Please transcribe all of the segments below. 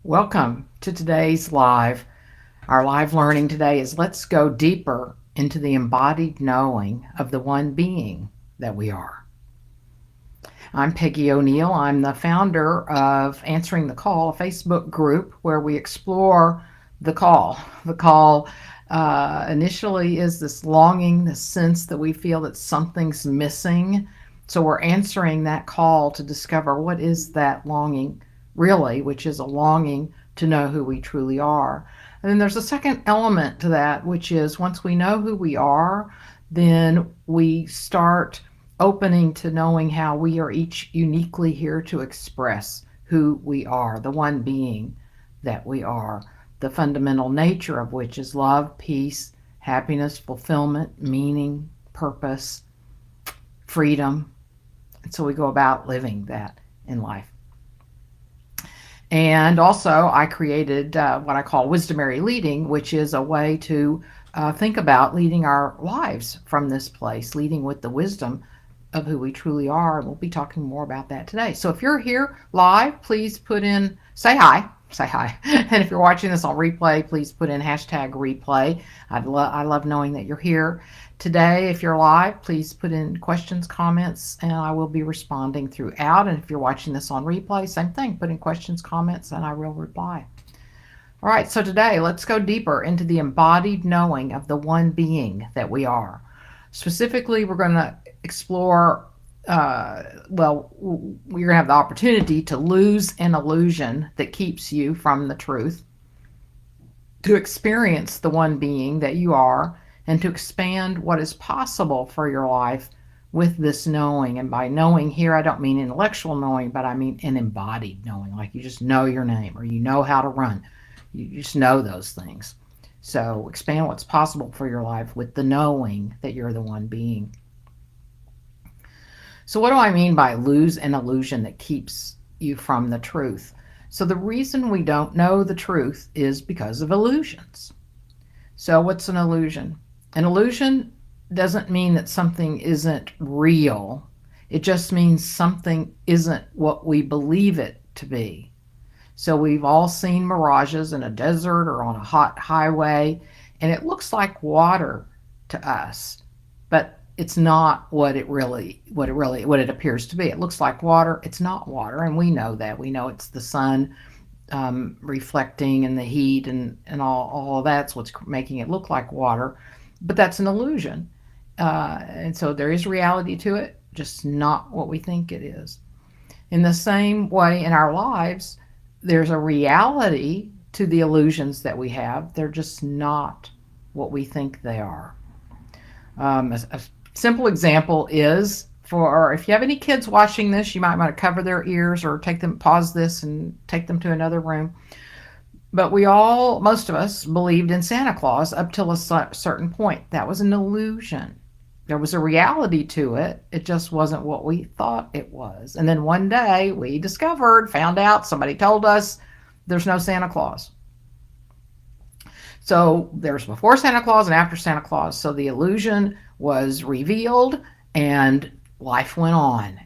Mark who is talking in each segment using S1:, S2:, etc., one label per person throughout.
S1: Welcome to today's live. Our live learning today is let's go deeper into the embodied knowing of the one being that we are. I'm Peggy O'Neill. I'm the founder of Answering the Call, a Facebook group where we explore the call. The call initially is this longing, this sense that we feel that something's missing. So we're answering that call to discover what is that longing really, which is a longing to know who we truly are. And then there's a second element to that, which is once we know who we are, then we start opening to knowing how we are each uniquely here to express who we are, the one being that we are, the fundamental nature of which is love, peace, happiness, fulfillment, meaning, purpose, freedom. And so we go about living that in life. And also, I created what I call wisdomary leading, which is a way to think about leading our lives from this place, leading with the wisdom of who we truly are. And we'll be talking more about that today. So if you're here live, please say hi. Say hi. And if you're watching this on replay, please put in hashtag replay. I love knowing that you're here. Today, if you're live, please put in questions, comments, and I will be responding throughout. And if you're watching this on replay, same thing. Put in questions, comments, and I will reply. All right, so today, let's go deeper into the embodied knowing of the one being that we are. Specifically, we're going to explore, we're going to have the opportunity to lose an illusion that keeps you from the truth, to experience the one being that you are, and to expand what is possible for your life with this knowing. And by knowing here, I don't mean intellectual knowing, but I mean an embodied knowing, like you just know your name or you know how to run. You just know those things. So expand what's possible for your life with the knowing that you're the one being. So what do I mean by lose an illusion that keeps you from the truth? So the reason we don't know the truth is because of illusions. So what's an illusion? An illusion doesn't mean that something isn't real. It just means something isn't what we believe it to be. So we've all seen mirages in a desert or on a hot highway, and it looks like water to us, but it's not what it appears to be. It looks like water. It's not water, and we know that. We know it's the sun reflecting and the heat and all of that's what's making it look like water. But that's an illusion. And so there is reality to it, just not what we think it is. In the same way in our lives, there's a reality to the illusions that we have. They're just not what we think they are. A simple example is, for if you have any kids watching this, you might want to cover their ears or pause this and take them to another room. But most of us believed in Santa Claus up till a certain point. That was an illusion. There was a reality to it. It just wasn't what we thought it was. And then one day we found out, somebody told us there's no Santa Claus. So there's before Santa Claus and after Santa Claus. So the illusion was revealed and life went on.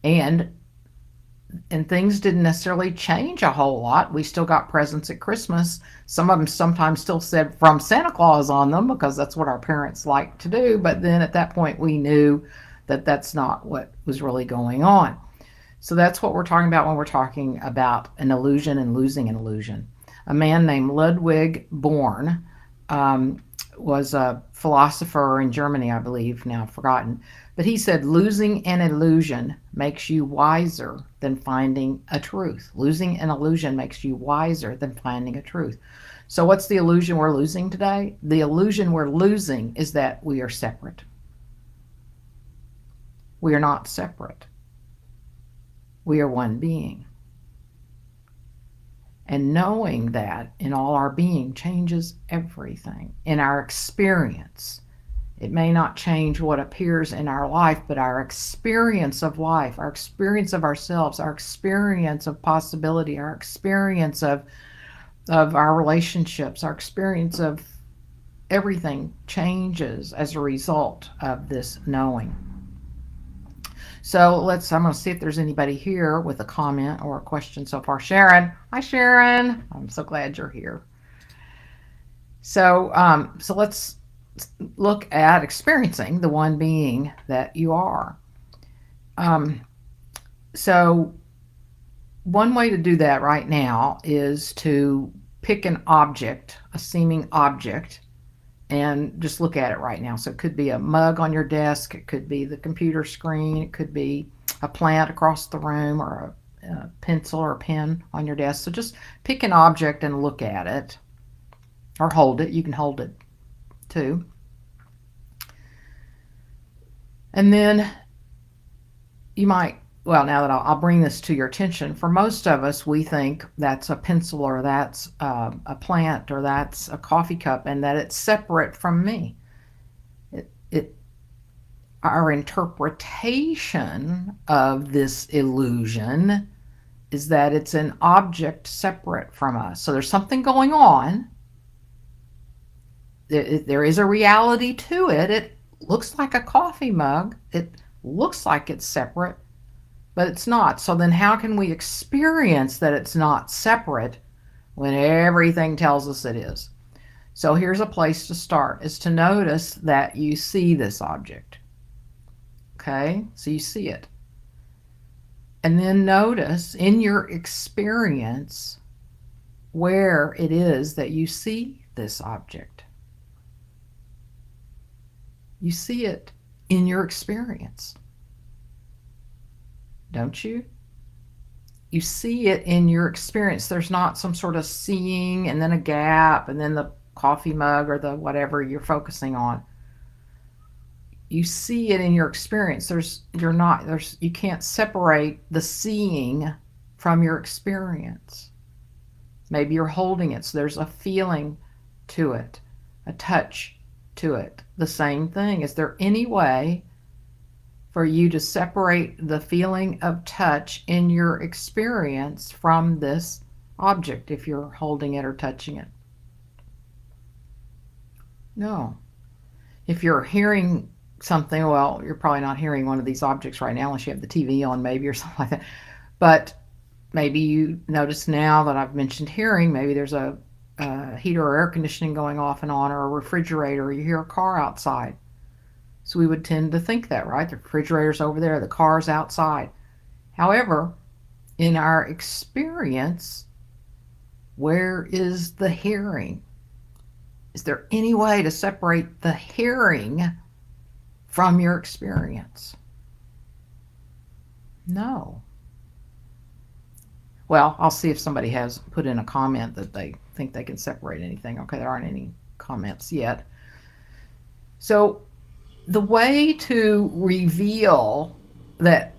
S1: And things didn't necessarily change a whole lot. We still got presents at Christmas. Some of them sometimes still said from Santa Claus on them because that's what our parents like to do. But then at that point, we knew that that's not what was really going on. So that's what we're talking about when we're talking about an illusion and losing an illusion. A man named Ludwig Born was a philosopher in Germany, I believe, now forgotten. But he said, losing an illusion makes you wiser than finding a truth. Losing an illusion makes you wiser than finding a truth. So what's the illusion we're losing today? The illusion we're losing is that we are separate. We are not separate. We are one being. And knowing that in all our being changes everything in our experience. It may not change what appears in our life, but our experience of life, our experience of ourselves, our experience of possibility, our experience of our relationships, our experience of everything changes as a result of this knowing. So I'm going to see if there's anybody here with a comment or a question so far. Sharon. Hi, Sharon. I'm so glad you're here. So let's look at experiencing the one being that you are. Um, so one way to do that right now is to pick an object, a seeming object, and just look at it right now. So it could be a mug on your desk, it could be the computer screen, it could be a plant across the room, or a pencil or a pen on your desk. So just pick an object and look at it, or hold it. You can hold it too. And then you might, well, now that I'll bring this to your attention, for most of us, we think that's a pencil, or that's a plant, or that's a coffee cup, and that it's separate from me. Our interpretation of this illusion is that it's an object separate from us. So there's something going on. There is a reality to it. It looks like a coffee mug. It looks like it's separate, but it's not. So then how can we experience that it's not separate when everything tells us it is? So here's a place to start, is to notice that you see this object. Okay, so you see it. And then notice in your experience where it is that you see this object. You see it in your experience, don't you? You see it in your experience. There's not some sort of seeing and then a gap and then the coffee mug or the whatever you're focusing on. You see it in your experience. You can't separate the seeing from your experience. Maybe you're holding it, so there's a feeling to it, a touch to it. The same thing. Is there any way for you to separate the feeling of touch in your experience from this object if you're holding it or touching it? No. If you're hearing something, well, you're probably not hearing one of these objects right now unless you have the TV on maybe, or something like that. But maybe you notice now that I've mentioned hearing, maybe there's a heater or air conditioning going off and on, or a refrigerator, or you hear a car outside. So we would tend to think that, right? The refrigerator's over there, the car's outside. However, in our experience, where is the hearing? Is there any way to separate the hearing from your experience? No. Well, I'll see if somebody has put in a comment that they think they can separate anything. Okay, there aren't any comments yet. So the way to reveal that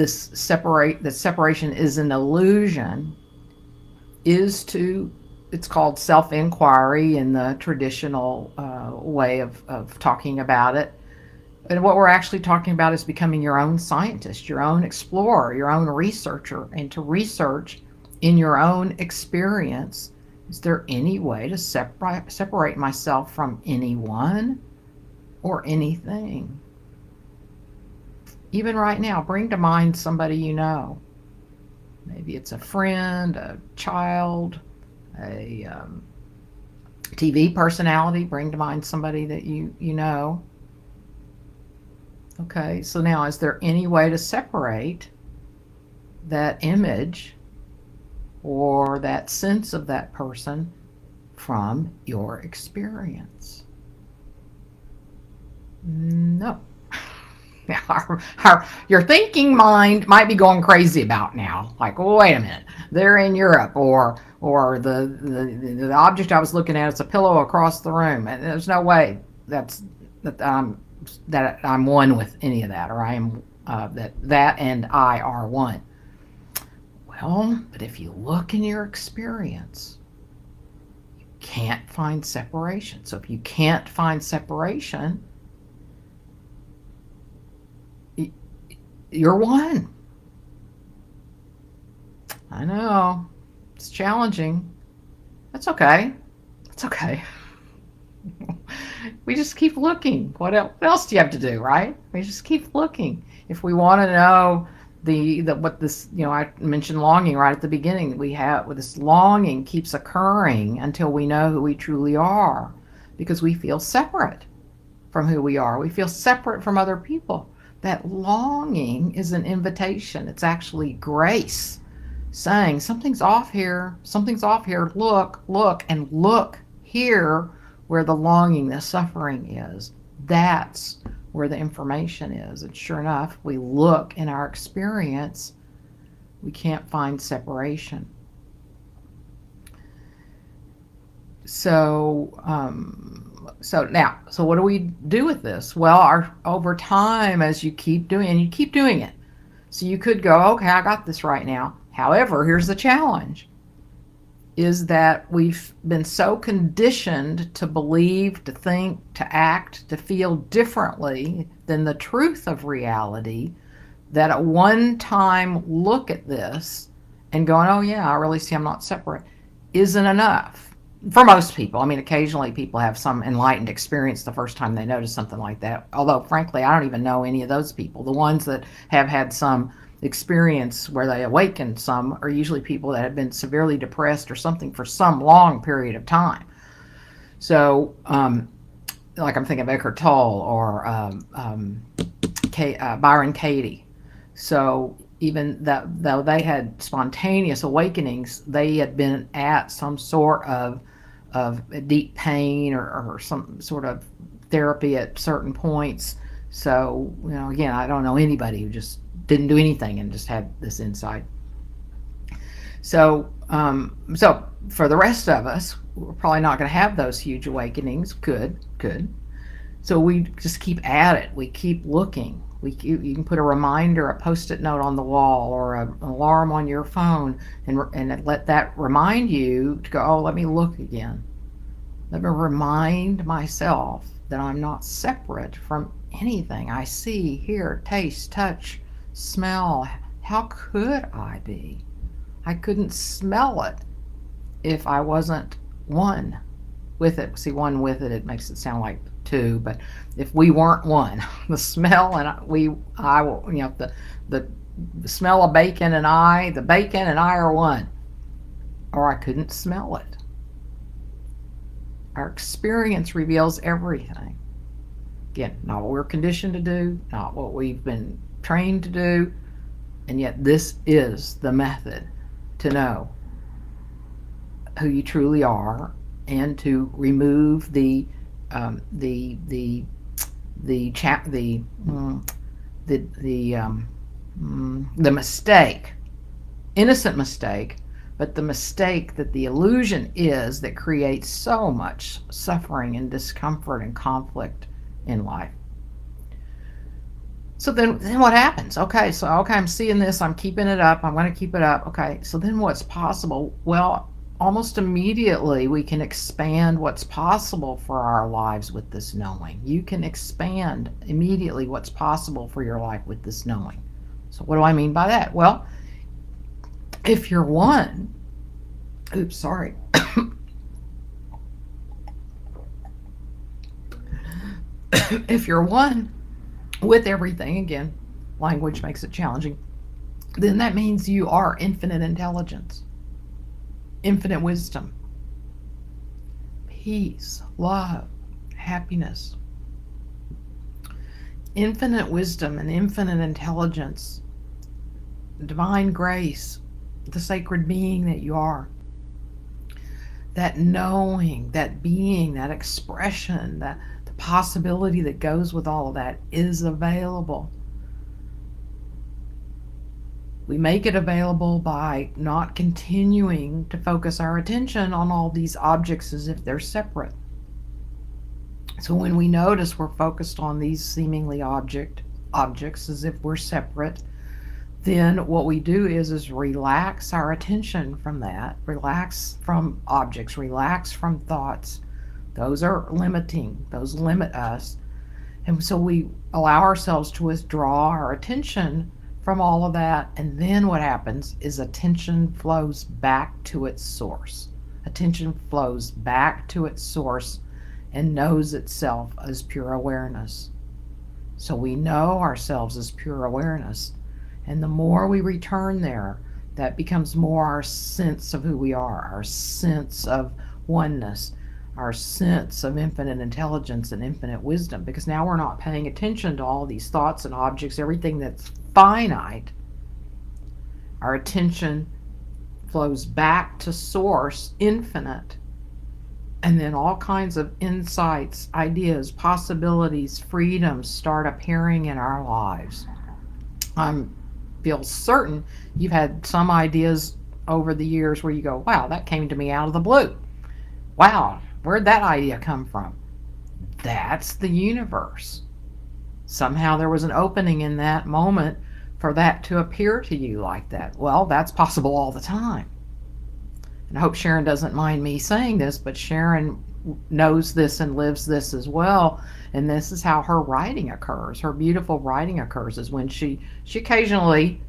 S1: separation is an illusion is it's called self-inquiry in the traditional way of talking about it. And what we're actually talking about is becoming your own scientist, your own explorer, your own researcher, and to research in your own experience. Is there any way to separate myself from anyone or anything? Even right now, bring to mind somebody you know. Maybe it's a friend, a child, a TV personality. Bring to mind somebody that you know. Okay, so now is there any way to separate that image or that sense of that person from your experience? No. Your thinking mind might be going crazy about now. Like, well, wait a minute, they're in Europe, or the object I was looking at is a pillow across the room, and there's no way that I'm one with any of that, or I am that and I are one. Well, but if you look in your experience, you can't find separation. So if you can't find separation, you're one. I know it's challenging. That's okay. It's okay. We just keep looking. What else do you have to do, right? We just keep looking. If we want to know the what this, I mentioned longing right at the beginning. We have this longing keeps occurring until we know who we truly are, because we feel separate from who we are. We feel separate from other people. That longing is an invitation. It's actually grace saying, something's off here. Something's off here. Look, and look here where the longing, the suffering is. That's where the information is. And sure enough, we look in our experience, we can't find separation. So what do we do with this? Well, over time, as you keep doing it. So you could go, okay, I got this right now. However, here's the challenge, is that we've been so conditioned to believe, to think, to act, to feel differently than the truth of reality, that a one-time look at this and going, oh yeah, I really see I'm not separate, isn't enough. For most people. I mean, occasionally people have some enlightened experience the first time they notice something like that. Although, frankly, I don't even know any of those people. The ones that have had some experience where they awaken some are usually people that have been severely depressed or something for some long period of time. So, like I'm thinking of Eckhart Tolle or Byron Katie. So even though they had spontaneous awakenings, they had been at some sort of deep pain or some sort of therapy at certain points. So, again, I don't know anybody who just didn't do anything and just had this insight. So for the rest of us, we're probably not going to have those huge awakenings. Good. So we just keep at it. We keep looking. You can put a reminder, a Post-it note on the wall, or an alarm on your phone, and let that remind you to go, oh, let me look again. Let me remind myself that I'm not separate from anything I see, hear, taste, touch, smell. How could I be? I couldn't smell it if I wasn't one with it. See, one with it, it makes it sound like two, but if we weren't one, the smell and the smell of bacon and the bacon and I are one, or I couldn't smell it. Our experience reveals everything. Again, not what we're conditioned to do, not what we've been trained to do, and yet this is the method to know who you truly are and to remove the mistake, innocent mistake, but the mistake that the illusion is that creates so much suffering and discomfort and conflict in life. So then what happens? Okay, I'm seeing this, I'm keeping it up, I'm going to keep it up. Okay, so then what's possible? Well, almost immediately we can expand what's possible for our lives with this knowing. You can expand immediately what's possible for your life with this knowing. So what do I mean by that? Well, if you're one, if you're one with everything, again, language makes it challenging, then that means you are infinite intelligence, infinite wisdom, peace, love, happiness. Infinite wisdom and infinite intelligence, divine grace, the sacred being that you are. That knowing, that being, that expression, the possibility that goes with all of that is available. We make it available by not continuing to focus our attention on all these objects as if they're separate. So when we notice we're focused on these seemingly objects as if we're separate, then what we do is relax our attention from that, relax from objects, relax from thoughts. Those are limiting, those limit us. And so we allow ourselves to withdraw our attention from all of that, and then what happens is attention flows back to its source. Attention flows back to its source and knows itself as pure awareness. So we know ourselves as pure awareness. And the more we return there, that becomes more our sense of who we are, our sense of oneness, our sense of infinite intelligence and infinite wisdom. Because now we're not paying attention to all these thoughts and objects, everything that's finite. Our attention flows back to source, infinite. And then all kinds of insights, ideas, possibilities, freedoms start appearing in our lives. I feel certain you've had some ideas over the years where you go, wow, that came to me out of the blue. Wow, where'd that idea come from? That's the universe. Somehow there was an opening in that moment for that to appear to you like that. Well, that's possible all the time. And I hope Sharon doesn't mind me saying this, but Sharon knows this and lives this as well. And this is how her writing occurs. Her beautiful writing occurs is when she occasionally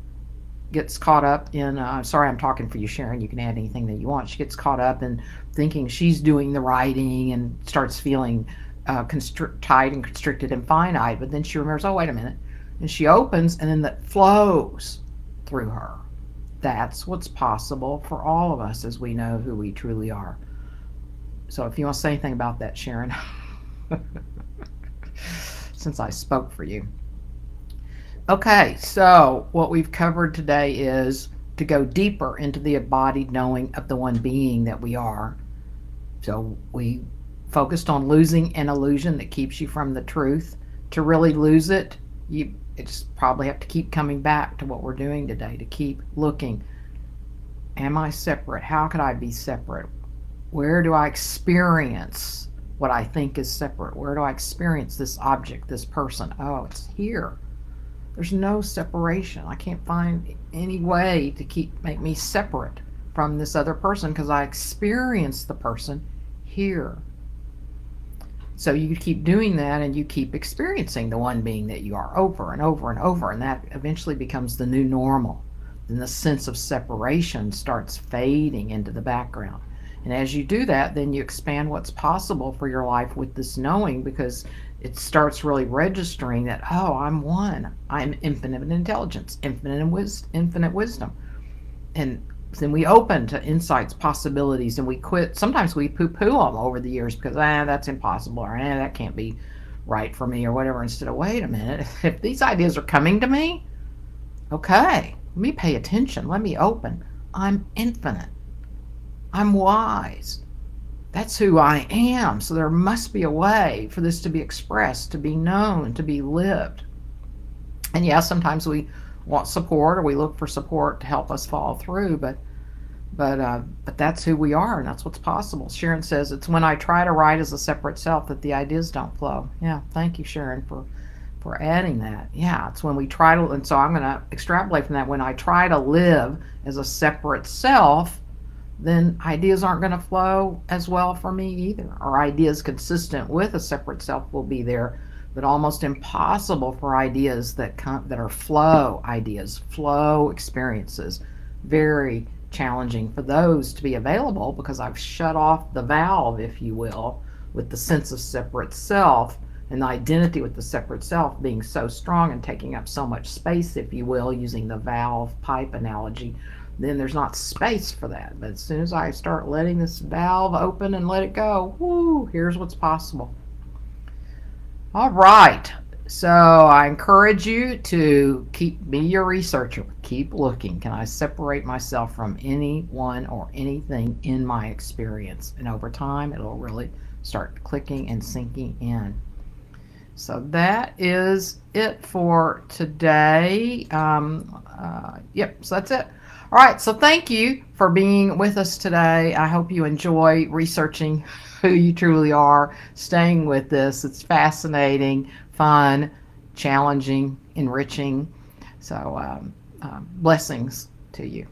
S1: gets caught up in, sorry, I'm talking for you, Sharon. You can add anything that you want. She gets caught up in thinking she's doing the writing and starts feeling tight and constricted and finite. But then she remembers, oh, wait a minute. And she opens, and then that flows through her. That's what's possible for all of us as we know who we truly are. So if you want to say anything about that, Sharon, since I spoke for you. Okay, so what we've covered today is to go deeper into the embodied knowing of the one being that we are. So we focused on losing an illusion that keeps you from the truth. To really lose it, you just probably have to keep coming back to what we're doing today, to keep looking. Am I separate? How could I be separate? Where do I experience what I think is separate? Where do I experience this object, this person? Oh, it's here. There's no separation. I can't find any way to make me separate from this other person because I experience the person here. So you keep doing that and you keep experiencing the one being that you are over and over and over, and that eventually becomes the new normal. Then the sense of separation starts fading into the background. And as you do that, then you expand what's possible for your life with this knowing, because it starts really registering that, oh, I'm one. I'm infinite intelligence, infinite wisdom. And then we open to insights, possibilities, and we quit. Sometimes we poo-poo them over the years because, that's impossible, or that can't be right for me, or whatever, instead of, wait a minute, if these ideas are coming to me, okay, let me pay attention, let me open. I'm infinite. I'm wise. That's who I am. So there must be a way for this to be expressed, to be known, to be lived. And yes, sometimes we want support, or we look for support to help us follow through, but that's who we are, and that's what's possible. Sharon says, it's when I try to write as a separate self that the ideas don't flow. Yeah, thank you, Sharon, for adding that. Yeah, it's when we try to, and so I'm going to extrapolate from that. When I try to live as a separate self, then ideas aren't going to flow as well for me either. Or ideas consistent with a separate self will be there, but almost impossible for ideas that are flow ideas, flow experiences. Very challenging for those to be available because I've shut off the valve, if you will, with the sense of separate self and the identity with the separate self being so strong and taking up so much space, if you will, using the valve pipe analogy. Then there's not space for that. But as soon as I start letting this valve open and let it go, whoo, here's what's possible. All right. So I encourage you to be your researcher. Keep looking. Can I separate myself from anyone or anything in my experience? And over time, it'll really start clicking and sinking in. So that is it for today. Yep, so that's it. All right, so thank you for being with us today. I hope you enjoy researching who you truly are, staying with this. It's fascinating, fun, challenging, enriching. So blessings to you.